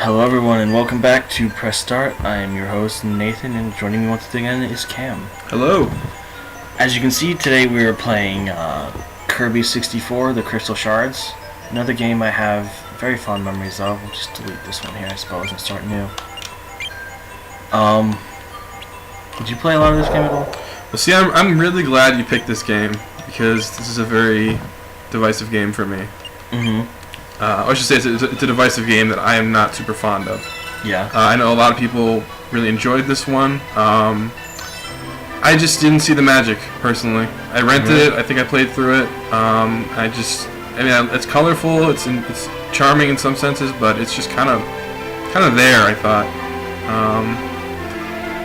Hello everyone and welcome back to Press Start. I am your host Nathan and joining me once again is Cam. Hello. As you can see today we are playing Kirby 64, the Crystal Shards. Another game I have very fond memories of. We'll just delete this one here I suppose and start new. Did you play a lot of this game at all? Well, see, I'm really glad you picked this game because this is a very divisive game for me. I should say it's a divisive game that I am not super fond of. Yeah. I know a lot of people really enjoyed this one. I just didn't see the magic, personally. I rented it. I think I played through it. It's colorful. It's charming in some senses, but it's just kind of there, I thought.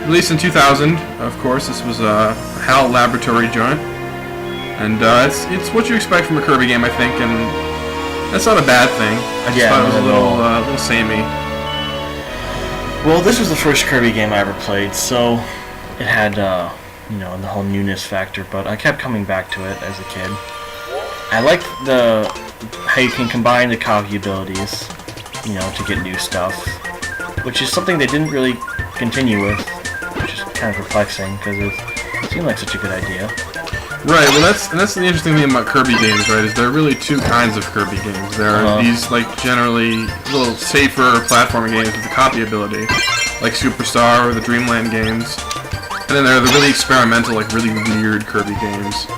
Released in 2000, of course. This was a HAL Laboratory joint. And it's what you expect from a Kirby game, I think, and that's not a bad thing. I just thought it was a little samey. Well, this was the first Kirby game I ever played, so it had, the whole newness factor, but I kept coming back to it as a kid. I liked how you can combine the Kirby abilities, to get new stuff, which is something they didn't really continue with, which is kind of perplexing, because it seemed like such a good idea. Right, well that's the interesting thing about Kirby games, right, is there are really two kinds of Kirby games. There are these, generally little safer platforming games with the copy ability, like Superstar or the Dreamland games. And then there are the really experimental, really weird Kirby games,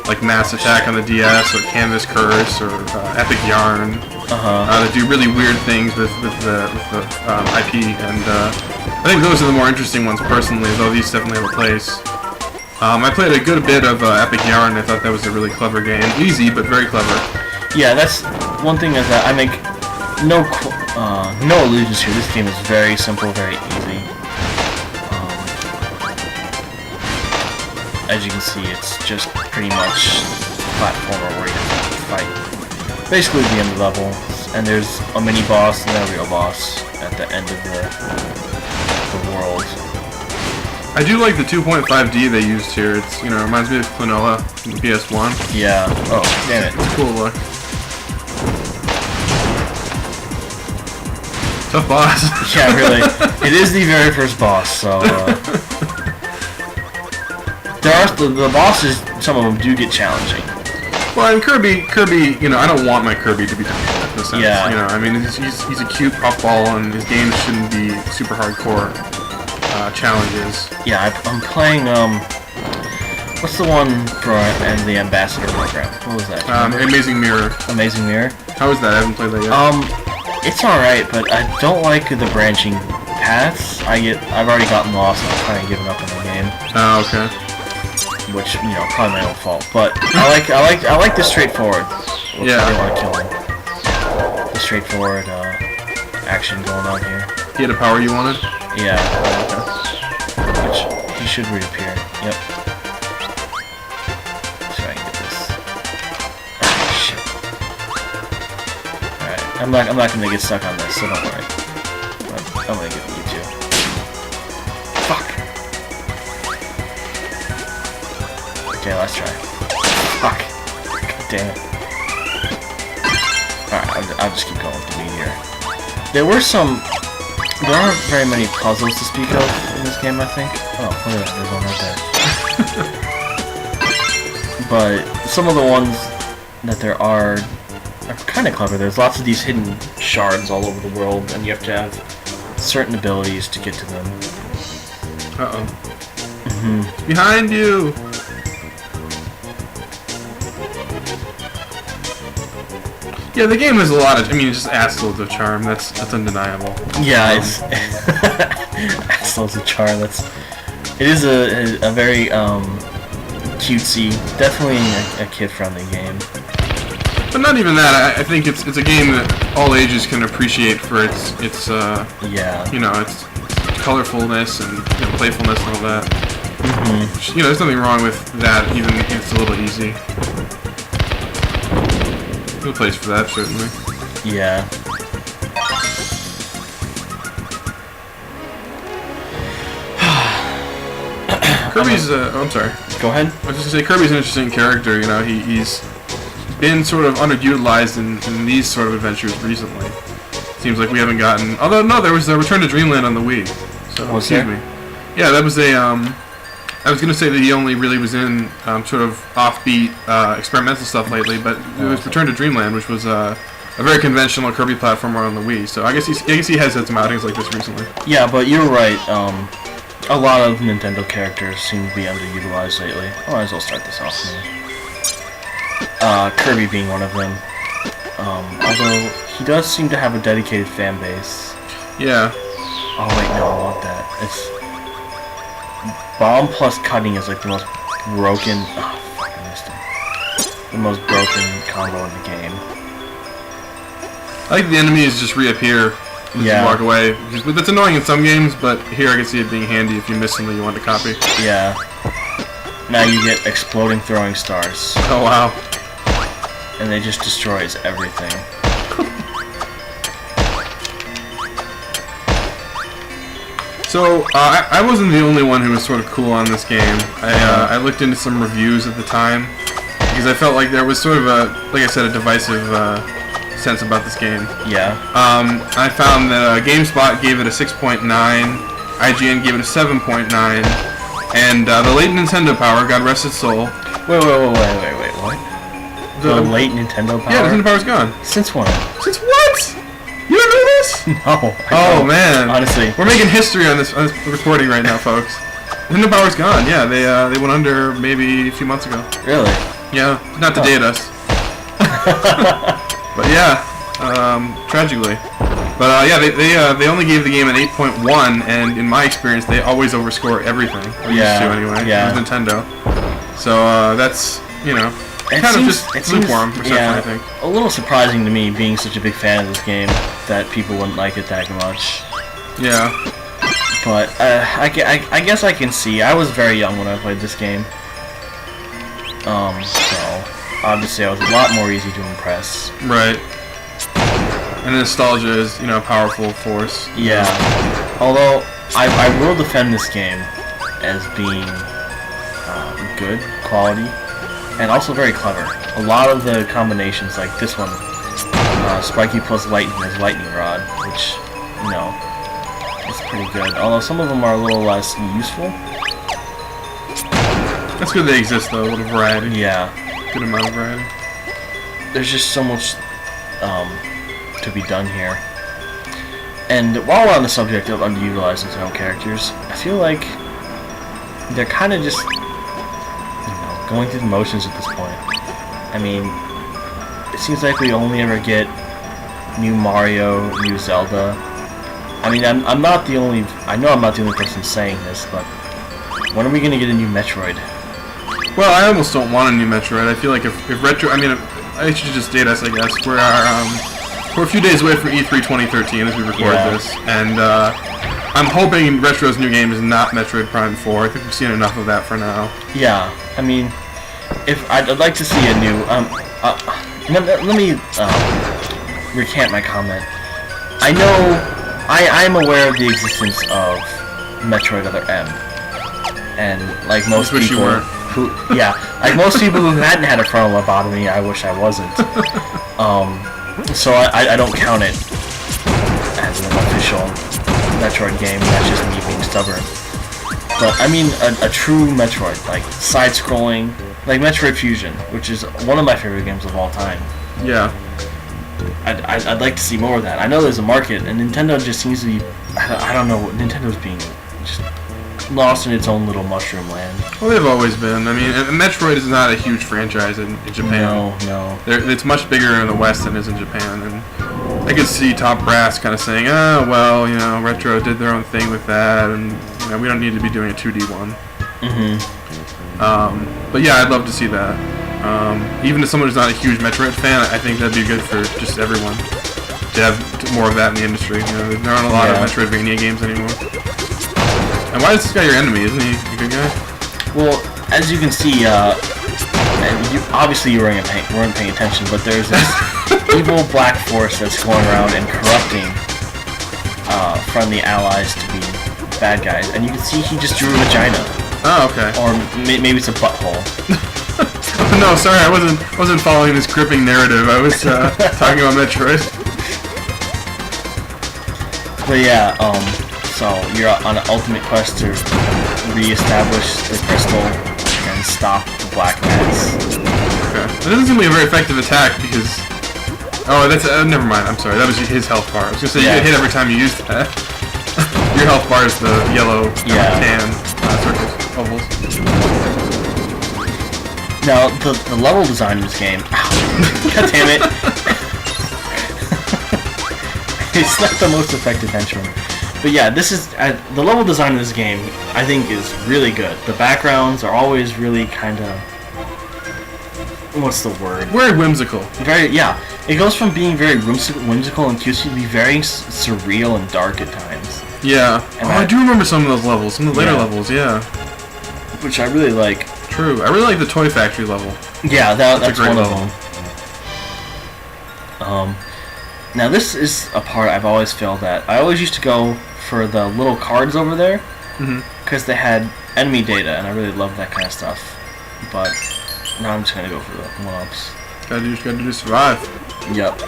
like Mass Attack on the DS, or Canvas Curse, or Epic Yarn, that do really weird things with the IP, and I think those are the more interesting ones, personally, though these definitely have a place. I played a good bit of Epic Yarn. I thought that was a really clever game. Easy, but very clever. Yeah, that's one thing is that I make no illusions here. This game is very simple, very easy. As you can see, it's just pretty much a platformer where you have to fight basically the end of the level. And there's a mini boss and a real boss at the end of the world. I do like the 2.5D they used here. It's, reminds me of Klonoa from the PS1. Yeah. Oh, damn it. It's a cool look. Tough boss. Yeah, really. It is the very first boss, so... the bosses, some of them do get challenging. Well, and Kirby, I don't want my Kirby to be difficult in a sense. Yeah. He's a cute puffball, and his games shouldn't be super hardcore. Challenges. Yeah, I'm playing, what's the one for the Ambassador program? What was that? Amazing Mirror. Amazing Mirror? How is that? I haven't played that yet. It's alright, but I don't like the branching paths. I've already gotten lost, and I'm kind of giving up on the game. Oh, okay. Which, probably my own fault. But I like the straightforward. Yeah. I want to kill him. The straightforward, action going on here. He had a power you wanted? Yeah. Which he should reappear. Yep. So I can get this. Oh, shit. Alright. I'm not gonna get stuck on this, so don't worry. I'm gonna get you too. Fuck. Okay, let's try. Fuck. God damn it. Alright, I'll just keep going with the lead here. There aren't very many puzzles to speak of in this game, I think. Oh, look at that, there's one right there. But some of the ones that there are kind of clever. There's lots of these hidden shards all over the world, and you have to have certain abilities to get to them. Uh-oh. Behind you! Yeah, the game has a lot of, it just adds loads of charm. That's undeniable. Yeah, it's adds loads of charm. It is a very cutesy, definitely a kid-friendly game. But not even that. I think it's a game that all ages can appreciate for its its colorfulness and playfulness and all that. There's nothing wrong with that, even if it's a little easy. There's a place for that, certainly. Yeah. Kirby's, I'm sorry. Go ahead. I was just gonna say, Kirby's an interesting character, he's been sort of underutilized in these sort of adventures recently. Seems like we haven't gotten. Although no, there was a Return to Dreamland on the Wii. So excuse me. Yeah, that was a. I was gonna say that he only really was in sort of offbeat experimental stuff lately, but it was Return to Dreamland, which was a very conventional Kirby platformer on the Wii. So I guess he has had some outings like this recently. Yeah, but you're right. A lot of Nintendo characters seem to be underutilized lately. I might as well start this off maybe. Kirby being one of them. Although he does seem to have a dedicated fan base. Yeah. Oh wait, no, I want that. It's bomb plus cutting is like the most broken. Oh fuck, I missed him. The most broken combo in the game. I like the enemies just reappear as you walk away. That's annoying in some games, but here I can see it being handy if you miss something you want to copy. Yeah. Now you get exploding throwing stars. Oh wow. And they just destroys everything. So, I wasn't the only one who was sort of cool on this game. I looked into some reviews at the time, because I felt like there was sort of like I said, a divisive sense about this game. Yeah. I found that GameSpot gave it a 6.9, IGN gave it a 7.9, and the late Nintendo Power, God rest its soul. Wait, what? The late Nintendo Power? Yeah, Nintendo Power's gone. Since when? Since what? You don't know this? No. Oh man. Honestly, we're making history on this recording right now, folks. Nintendo Power's gone. Yeah, they went under maybe a few months ago. Really? Yeah, not to date us. But yeah, tragically. But yeah, they only gave the game an 8.1, and in my experience, they always overscore everything. Or used to anyway. Yeah. It was Nintendo. So that's just lukewarm reception, I think. A little surprising to me, being such a big fan of this game, that people wouldn't like it that much. Yeah. But I guess I can see. I was very young when I played this game. So obviously I was a lot more easy to impress. Right. And nostalgia is, a powerful force. Yeah. Although I will defend this game as being good quality. And also very clever. A lot of the combinations, like this one, Spiky plus Lightning as Lightning Rod, which, is pretty good. Although some of them are a little less useful. That's good they exist, though. A little variety. Yeah. Good amount of variety. There's just so much to be done here. And while we're on the subject of underutilized Nintendo characters, I feel like they're kind of just going through the motions at this point. I mean, it seems like we only ever get new Mario, new Zelda. I mean, I'm not the only. I know I'm not the only person saying this, but when are we gonna get a new Metroid? Well, I almost don't want a new Metroid. I feel like if Retro, I mean, I should just date us, I guess. We're a few days away from E3 2013 as we record this, and I'm hoping Retro's new game is not Metroid Prime 4. I think we've seen enough of that for now. Yeah, I mean, if I'd like to see a new. Let me recant my comment. I know I'm aware of the existence of Metroid Other M, and like most people like most people who hadn't had a frontal lobotomy, I wish I wasn't. So I don't count it as an official Metroid game. That's just me being stubborn. But I mean a true Metroid, like side-scrolling, like Metroid Fusion, which is one of my favorite games of all time. Yeah. I'd like to see more of that. I know there's a market, and Nintendo just seems to be. I don't know. Nintendo's being just lost in its own little mushroom land. Well, they've always been. I mean, Metroid is not a huge franchise in Japan. No. It's much bigger in the West than it is in Japan, and I could see Top Brass kind of saying, "Oh, well, Retro did their own thing with that, and we don't need to be doing a 2D one." But yeah, I'd love to see that. Even if someone who's not a huge Metroid fan, I think that'd be good for just everyone to have more of that in the industry. There aren't a lot of Metroidvania games anymore. And why is this guy your enemy? Isn't he a good guy? Well, as you can see, and obviously you weren't paying attention, but there's this evil black force that's going around and corrupting friendly allies to be bad guys. And you can see he just drew a vagina. Oh, okay. Or maybe it's a butthole. No, sorry, I wasn't following this gripping narrative. I was talking about Metroid. But yeah, so you're on an ultimate quest to re-establish the crystal and stop the black mats. Okay. That doesn't seem like a very effective attack because... Oh, that's... never mind, I'm sorry. That was his health bar. I was gonna say you get hit every time you use that. Your health bar is the yellow tan circles, ovals. Now, the level design in this game... God damn it! It's not the most effective henchman. But yeah, this is... the level design in this game, I think, is really good. The backgrounds are always really kind of... What's the word? Very whimsical. Very, yeah. It goes from being very whimsical and cutesy to be very surreal and dark at times. Yeah. And I do remember some of those levels, some of the later levels, yeah. Which I really like. True. I really like the Toy Factory level. Yeah, that's a great one level. of them. Now this is a part I've always failed at. I always used to go for the little cards over there because they had enemy data, and I really love that kind of stuff. But now I'm just gonna go for the one-ups. Gotta do to survive. Yep.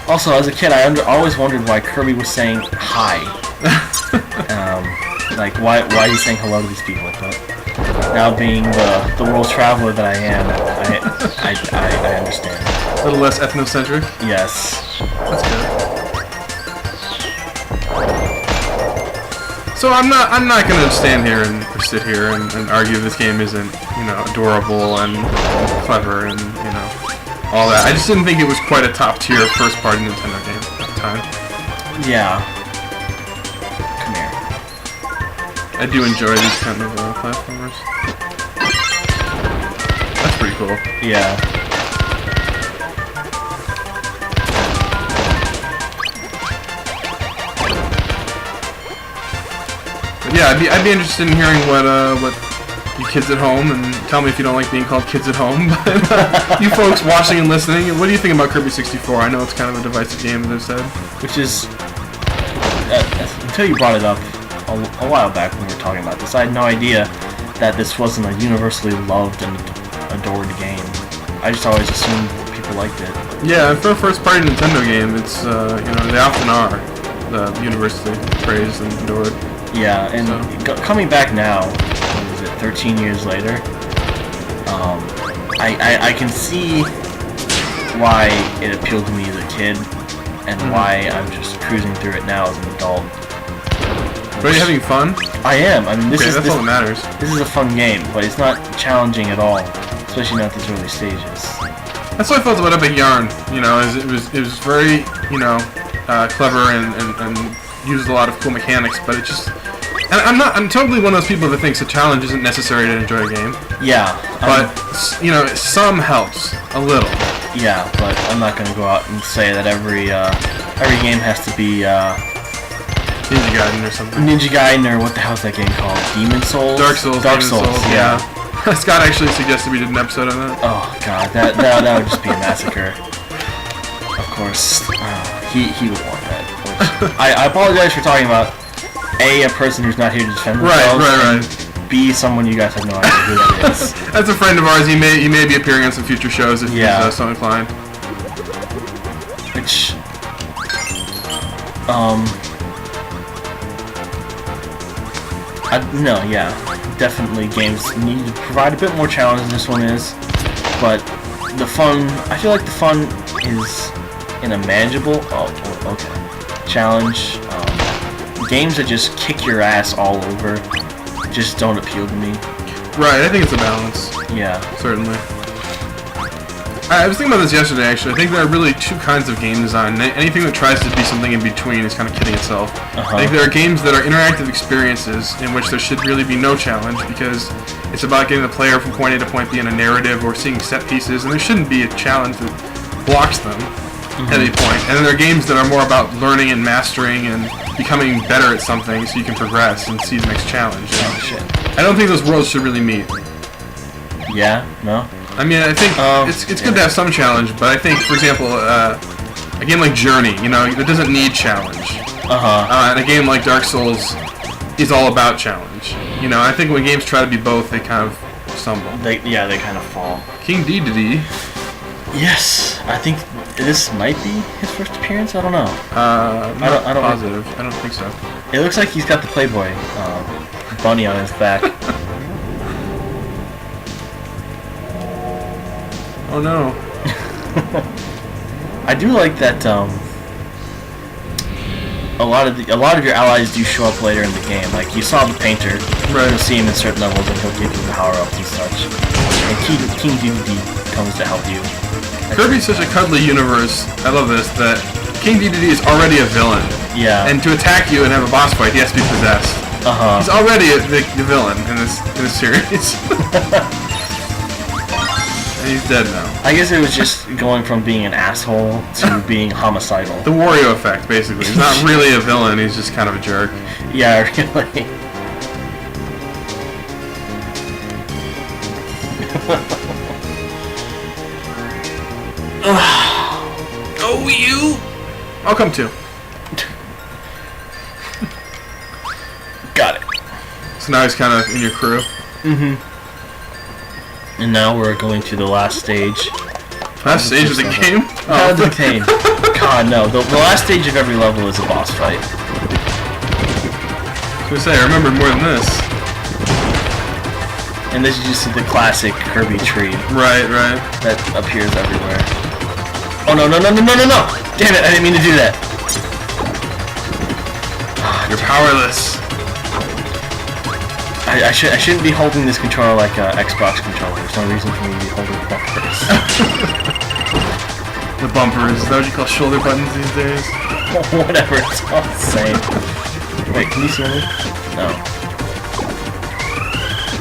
Also, as a kid, I always wondered why Kirby was saying hi. Like, why he's saying hello to these people. But now, being the world traveler that I am, I understand. A little less ethnocentric? Yes. That's good. So I'm not gonna stand here and or sit here and argue this game isn't, you know, adorable and clever and, you know, all that. I just didn't think it was quite a top tier first party Nintendo game at the time. Yeah. Come here. I do enjoy these kind of platformers. That's pretty cool. Yeah. But yeah, I'd be interested in hearing what you kids at home, and tell me if you don't like being called kids at home. But you folks watching and listening, what do you think about Kirby 64? I know it's kind of a divisive game, as I've said. Which is, until you brought it up a while back when we were talking about this, I had no idea that this wasn't a universally loved and adored game. I just always assumed people liked it. Yeah, and for a first-party Nintendo game, it's you know, they often are universally praised and adored. Yeah, and coming back now, what is it, 13 years later, I can see why it appealed to me as a kid, and why I'm just cruising through it now as an adult. But are you having fun? I am. I mean, that's all that matters. This is a fun game, but it's not challenging at all, especially not these early stages. That's what I felt about Epic Yarn. You know, it was very, you know, clever and used a lot of cool mechanics, but it just... And I'm totally one of those people that thinks a challenge isn't necessary to enjoy a game. Yeah. But, you know, some helps. A little. Yeah, but I'm not going to go out and say that every game has to be, Ninja Gaiden or something. Ninja Gaiden, or what the hell's that game called? Demon Souls? Dark Souls. Dark Souls, yeah. Scott actually suggested we did an episode on that. Oh, God, that would just be a massacre. Of course. He would want that. Which, I apologize for talking about A, a person who's not here to defend themselves, right. and B, someone you guys have no idea who that is. That's a friend of ours. He may be appearing on some future shows if he's so inclined. Which, definitely games need to provide a bit more challenge than this one is, but the fun, I feel like the fun is in a manageable, challenge. Games that just kick your ass all over just don't appeal to me. Right, I think it's a balance. Yeah. Certainly. I was thinking about this yesterday, actually. I think there are really two kinds of game design. Anything that tries to be something in between is kind of kidding itself. I think there are games that are interactive experiences in which there should really be no challenge, because it's about getting the player from point A to point B in a narrative or seeing set pieces, and there shouldn't be a challenge that blocks them at any point. And then there are games that are more about learning and mastering and becoming better at something so you can progress and see the next challenge. Oh, shit. I don't think those worlds should really meet. Yeah? No? I mean, I think it's good to have some challenge, but I think, for example, a game like Journey, you know, it doesn't need challenge. And a game like Dark Souls is all about challenge. You know, I think when games try to be both, they kind of stumble. They kind of fall. King Dedede. Yes, I think this might be his first appearance. I don't know. I'm not I don't positive. I don't think so. It looks like he's got the Playboy bunny on his back. Oh no. I do like that. A lot of your allies do show up later in the game. Like you saw the painter. Right. You'll see him in certain levels, and he'll give you power ups and such. And King Dedede comes to help you. Kirby's such a cuddly universe. I love this. That King Dedede is already a villain. Yeah. And to attack you and have a boss fight, he has to be possessed. He's already the villain in this series. And he's dead now. I guess it was just going from being an asshole to being homicidal. The Wario effect, basically. He's not really a villain. He's just kind of a jerk. Yeah, really. Oh, you! I'll come too. Got it. So now he's kind of in your crew. Mm-hmm. And now we're going to the last stage. Last stage of the game? Oh, the game. God, no. The last stage of every level is a boss fight. I was gonna say, I remember more than this. And this is just the classic Kirby tree. Right, right. That appears everywhere. Oh, no, no, no, no, no, no, no! Damn it, I didn't mean to do that. You're powerless. I shouldn't be holding this controller like an Xbox controller. There's no reason for me to be holding bumpers. The bumpers. Is that what you call shoulder buttons these days? Whatever, it's all the same. Wait, can you see me? No.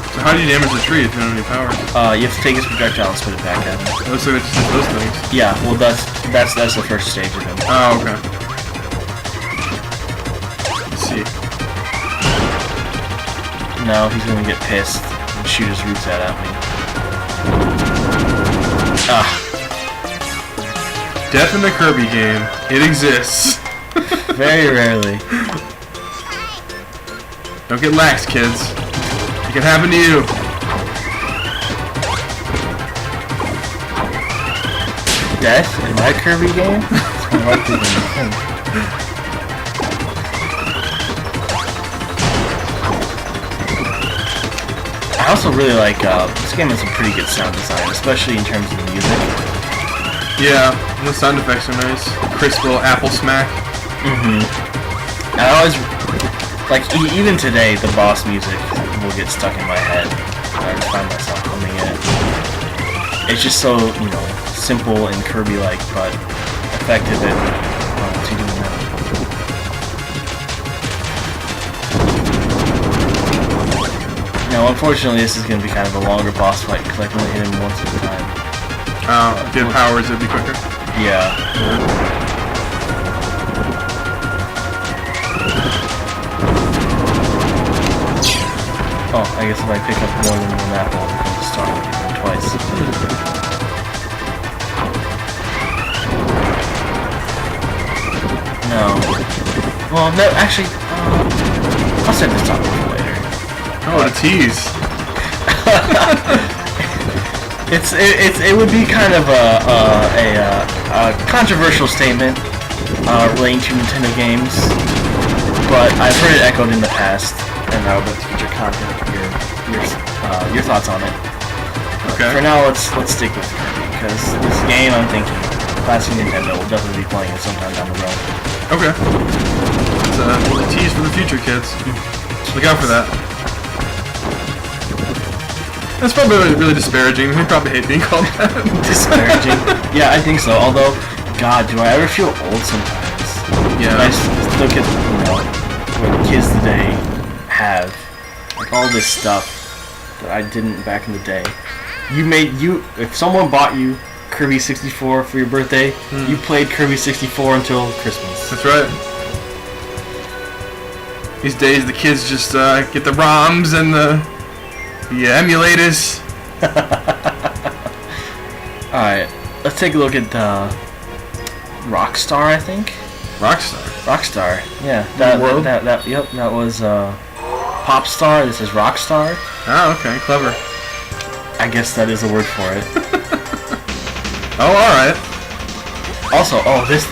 So how do you damage the tree if you don't have any power? You have to take his projectile and spit it back at him. It looks like it's just those things. Yeah, well that's the first stage of him. Oh, okay. Let's see. No, he's gonna get pissed and shoot his roots out at me. Ah. Death in the Kirby game. It exists. Very rarely. Don't get lax, kids. It can happen to you. Death in my Kirby game? It's more likely than you think. I also really like, this game has some pretty good sound design, especially in terms of the music. Yeah, the sound effects are nice. Crisp little apple smack. Mm-hmm. I always, like, even today, the boss music will get stuck in my head. I just find myself humming it. It's just so, you know, simple and Kirby-like, but effective at what you doing now. Now, unfortunately, this is going to be kind of a longer boss fight because I can only hit him once at a time. If you had powers, it'd be quicker. Yeah. Oh, I guess if I pick up more than one apple, it becomes a star. I can hit him twice. No. Well, no, actually, I'll set this topic for later. Oh, what a tease. It would be kind of a controversial statement relating to Nintendo games, but I've heard it echoed in the past, and I would like to get your content, your thoughts on it. Okay. For now, let's stick with Kirby because this game, I'm thinking, classic Nintendo will definitely be playing it sometime down the road. Okay. It's a tease for the future, kids. Look out for that. That's probably really disparaging. We probably hate being called that. Disparaging? Yeah, I think so. Although, God, do I ever feel old sometimes? Yeah. I just look at, you know, what kids today have. Like all this stuff that I didn't back in the day. If someone bought you Kirby 64 for your birthday, you played Kirby 64 until Christmas. That's right. These days, the kids just get the ROMs and the emulators. Alright, let's take a look at Rockstar, I think. Rockstar. Rockstar, yeah. That was Popstar. This is Rockstar. Oh, okay, clever. I guess that is a word for it. Oh, all right. Also, oh, this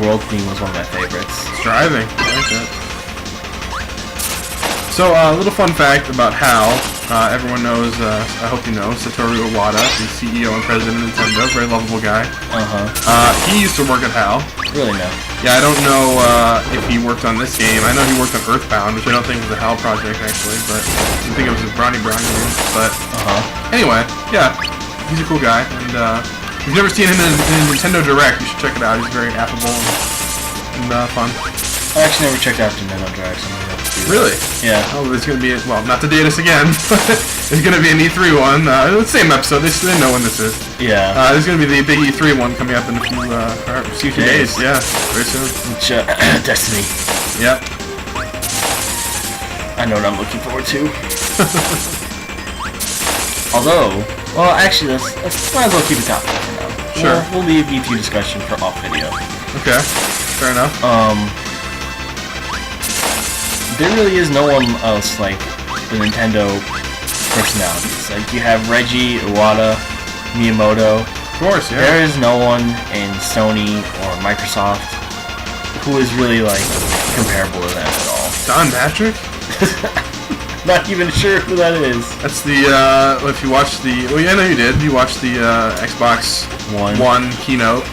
world theme was one of my favorites. Driving. I like that. So, a little fun fact about Hal. Everyone knows, I hope you know, Satoru Iwata, the CEO and president of Nintendo, very lovable guy. He used to work at HAL. Really, no? Yeah, I don't know if he worked on this game. I know he worked on Earthbound, which I don't think was a HAL project, actually, but I think it was a Bronny Brown game. But, anyway, yeah, he's a cool guy, and if you've never seen him in a Nintendo Direct, you should check it out. He's very affable and fun. I actually never checked out Nintendo Direct, so I'm gonna have to do that. Really? Yeah. Oh, there's going to be, well, not to date us again, but there's going to be an E3 one. The same episode, they know when this is. Yeah. There's going to be the big E3 one coming up in a few days. Yeah, very soon. Which, Destiny. Yep. I know what I'm looking forward to. Although, well, actually, let's might as well keep it topic for now. Sure. We'll leave E3 discussion for off video. Okay, fair enough. There really is no one else like the Nintendo personalities. Like, you have Reggie, Iwata, Miyamoto. Of course, yeah. There is no one in Sony or Microsoft who is really, like, comparable to them at all. Don Patrick? Not even sure who that is. That's the, if you watched the, well, yeah, I know you did. You watched the Xbox One keynote.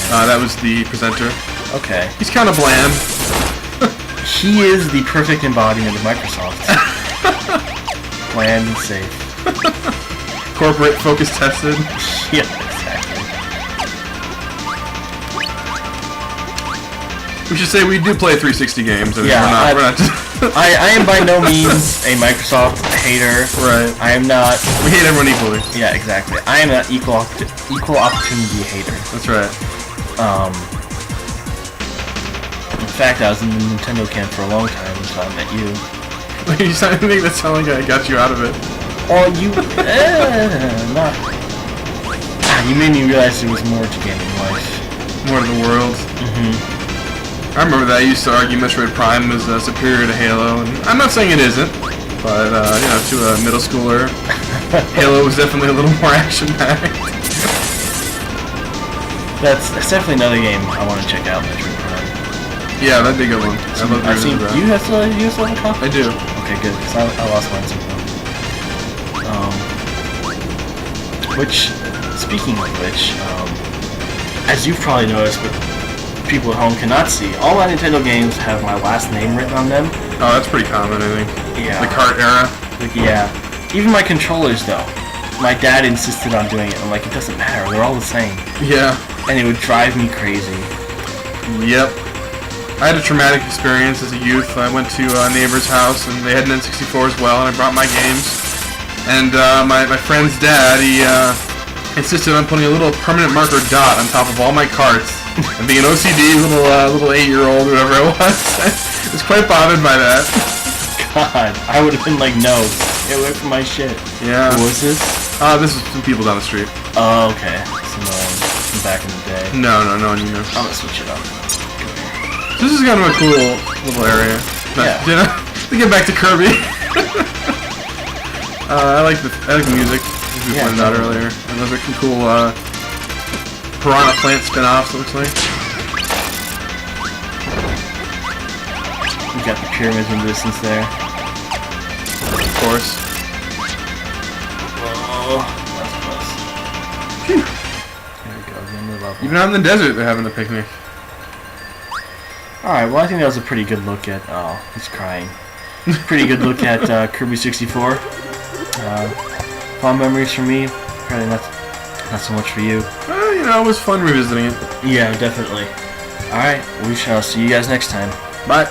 That was the presenter. Okay. He's kind of bland. He is the perfect embodiment of Microsoft. Bland and safe. Corporate focus tested. Yeah, exactly. We should say we do play 360 games. I mean, Yeah, we're not I am by no means a Microsoft hater. Right. I am not. We hate everyone equally. Yeah, exactly. I am an equal opportunity hater. That's right. In fact, I was in the Nintendo camp for a long time until I met you. You think that sounded like I got you out of it? Oh, you... not... You made me realize there was more to gaming life. More to the world. I remember that. I used to argue Metroid Prime was superior to Halo, and I'm not saying it isn't, but, you know, to a middle schooler, Halo was definitely a little more action-packed. That's definitely another game I want to check out, Metroid Prime. Yeah, that'd be a good one. I've seen. You have a copy? I do. Okay, good. Because I lost mine somehow. Which, speaking of which, as you've probably noticed, but people at home cannot see, all my Nintendo games have my last name written on them. Oh, that's pretty common, I think. Yeah. The cart era. Yeah. Even my controllers, though. My dad insisted on doing it. I'm like, it doesn't matter. They're all the same. Yeah. And it would drive me crazy. Yep. I had a traumatic experience as a youth. I went to a neighbor's house, and they had an N64 as well, and I brought my games. And my friend's dad, he insisted on putting a little permanent marker dot on top of all my carts. And being an OCD little 8-year-old, whatever I was, I was quite bothered by that. God, I would have been like, no, get away from my shit. Yeah. Who was this? This is some people down the street. Oh, okay. Some back in the day. No, you know. I'm gonna switch it up. This is kind of a cool little area. Yeah. You know, to get back to Kirby. I like the music, as we pointed out earlier. And those are some cool Piranha Plant spin-offs, it looks like. We got the pyramids in the distance there. Of course. Oh, that's close. Phew. There we go, the end of the level. Even out in the desert, they're having a picnic. Alright, well, I think that was a pretty good look at... Oh, he's crying. Pretty good look at Kirby 64. Fond memories for me. Probably not so much for you. Well, you know, it was fun revisiting it. Yeah, definitely. Alright, we shall see you guys next time. Bye.